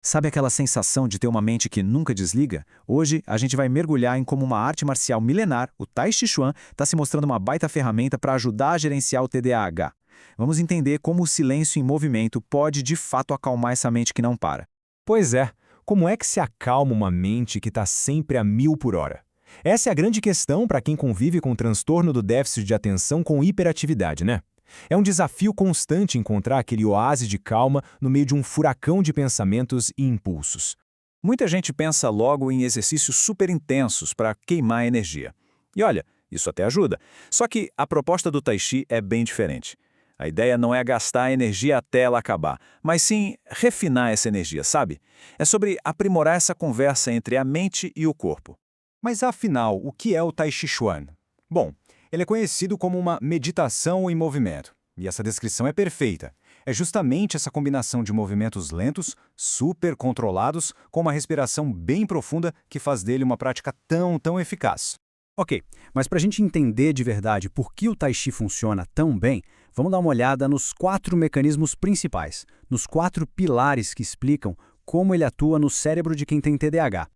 Sabe aquela sensação de ter uma mente que nunca desliga? Hoje, a gente vai mergulhar em como uma arte marcial milenar, o Tai Chi Chuan, está se mostrando uma baita ferramenta para ajudar a gerenciar o TDAH. Vamos entender como o silêncio em movimento pode de fato acalmar essa mente que não para. Pois é, como é que se acalma uma mente que está sempre a 1000 por hora? Essa é a grande questão para quem convive com o transtorno do déficit de atenção com hiperatividade, né? É um desafio constante encontrar aquele oásis de calma no meio de um furacão de pensamentos e impulsos. Muita gente pensa logo em exercícios super intensos para queimar energia. E olha, isso até ajuda. Só que a proposta do Tai Chi é bem diferente. A ideia não é gastar a energia até ela acabar, mas sim refinar essa energia, sabe? É sobre aprimorar essa conversa entre a mente e o corpo. Mas afinal, o que é o Tai Chi Chuan? Bom, ele é conhecido como uma meditação em movimento. E essa descrição é perfeita. É justamente essa combinação de movimentos lentos, super controlados, com uma respiração bem profunda que faz dele uma prática tão eficaz. Ok, mas para a gente entender de verdade por que o Tai Chi funciona tão bem, vamos dar uma olhada nos 4 mecanismos principais, nos 4 pilares que explicam como ele atua no cérebro de quem tem TDAH.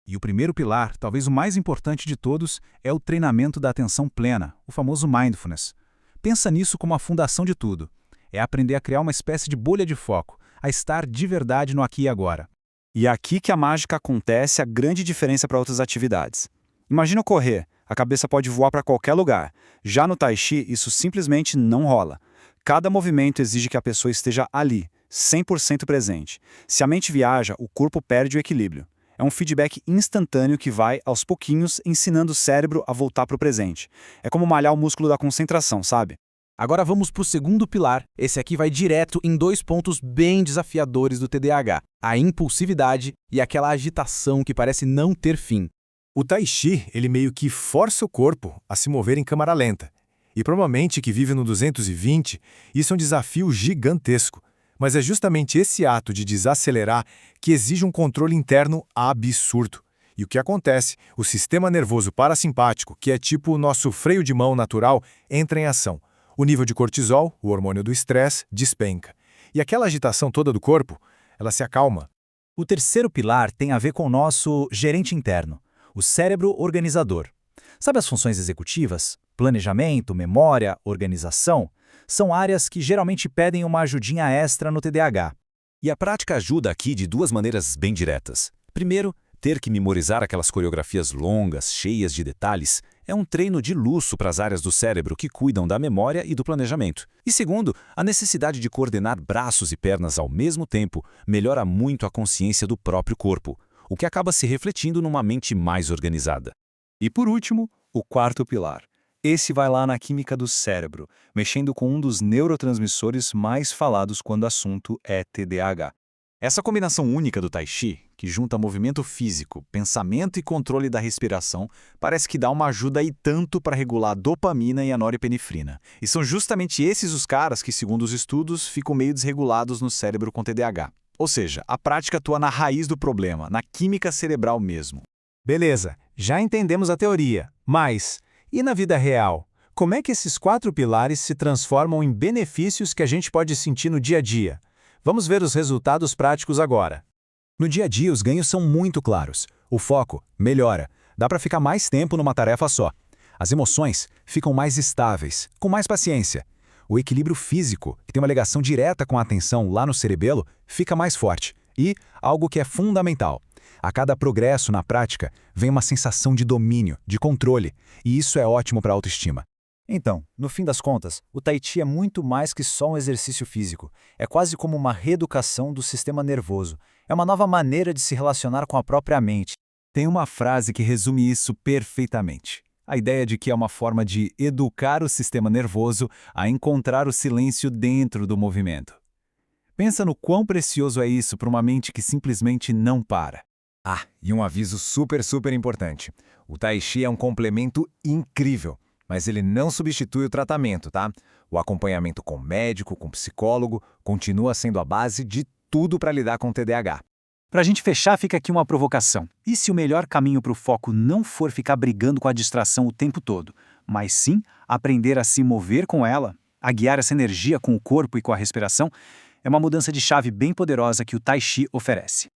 E o primeiro pilar, talvez o mais importante de todos, é o treinamento da atenção plena, o famoso mindfulness. Pensa nisso como a fundação de tudo. É aprender a criar uma espécie de bolha de foco, a estar de verdade no aqui e agora. E é aqui que a mágica acontece, a grande diferença para outras atividades. Imagina correr, a cabeça pode voar para qualquer lugar. Já no Tai Chi, isso simplesmente não rola. Cada movimento exige que a pessoa esteja ali, 100% presente. Se a mente viaja, o corpo perde o equilíbrio. É um feedback instantâneo que vai, aos pouquinhos, ensinando o cérebro a voltar para o presente. É como malhar o músculo da concentração, sabe? Agora vamos para o segundo pilar. Esse aqui vai direto em 2 pontos bem desafiadores do TDAH: a impulsividade e aquela agitação que parece não ter fim. O Tai Chi, ele meio que força o corpo a se mover em câmara lenta. E provavelmente que vive no 220, isso é um desafio gigantesco. Mas é justamente esse ato de desacelerar que exige um controle interno absurdo. E o que acontece? O sistema nervoso parasimpático, que é tipo o nosso freio de mão natural, entra em ação. O nível de cortisol, o hormônio do estresse, despenca. E aquela agitação toda do corpo, ela se acalma. O terceiro pilar tem a ver com o nosso gerente interno, o cérebro organizador. Sabe as funções executivas? Planejamento, memória, organização? São áreas que geralmente pedem uma ajudinha extra no TDAH. E a prática ajuda aqui de 2 maneiras bem diretas. Primeiro, ter que memorizar aquelas coreografias longas, cheias de detalhes, é um treino de luxo para as áreas do cérebro que cuidam da memória e do planejamento. E segundo, a necessidade de coordenar braços e pernas ao mesmo tempo melhora muito a consciência do próprio corpo, o que acaba se refletindo numa mente mais organizada. E por último, o quarto pilar. Esse vai lá na química do cérebro, mexendo com um dos neurotransmissores mais falados quando o assunto é TDAH. Essa combinação única do Tai Chi, que junta movimento físico, pensamento e controle da respiração, parece que dá uma ajuda e tanto para regular a dopamina e a norepinefrina. E são justamente esses os caras que, segundo os estudos, ficam meio desregulados no cérebro com TDAH. Ou seja, a prática atua na raiz do problema, na química cerebral mesmo. Beleza, já entendemos a teoria, mas e na vida real? Como é que esses 4 pilares se transformam em benefícios que a gente pode sentir no dia a dia? Vamos ver os resultados práticos agora. No dia a dia, os ganhos são muito claros. O foco melhora. Dá para ficar mais tempo numa tarefa só. As emoções ficam mais estáveis, com mais paciência. O equilíbrio físico, que tem uma ligação direta com a atenção lá no cerebelo, fica mais forte. E, algo que é fundamental, a cada progresso na prática, vem uma sensação de domínio, de controle, e isso é ótimo para a autoestima. Então, no fim das contas, o Tai Chi é muito mais que só um exercício físico. É quase como uma reeducação do sistema nervoso. É uma nova maneira de se relacionar com a própria mente. Tem uma frase que resume isso perfeitamente. A ideia de que é uma forma de educar o sistema nervoso a encontrar o silêncio dentro do movimento. Pensa no quão precioso é isso para uma mente que simplesmente não para. Ah, e um aviso super importante. O Tai Chi é um complemento incrível, mas ele não substitui o tratamento, tá? O acompanhamento com médico, com psicólogo, continua sendo a base de tudo para lidar com o TDAH. Para a gente fechar, fica aqui uma provocação. E se o melhor caminho para o foco não for ficar brigando com a distração o tempo todo, mas sim aprender a se mover com ela, a guiar essa energia com o corpo e com a respiração, é uma mudança de chave bem poderosa que o Tai Chi oferece.